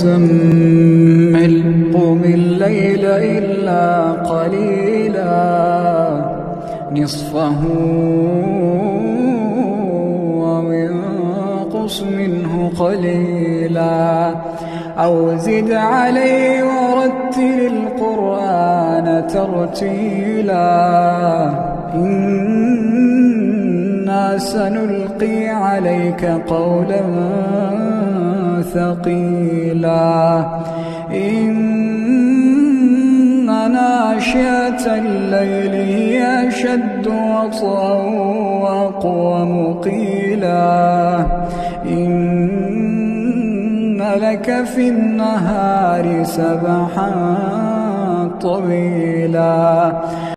مزمل قم الليل إلا قليلا نصفه وانقص منه قليلا أو زد عليه ورتل القرآن ترتيلا إنا سنلقي عليك قولا ثقيلا إن ناشئة الليل هي أشد وطئا وأقوم قيلا إن لك في النهار سبحا طويلا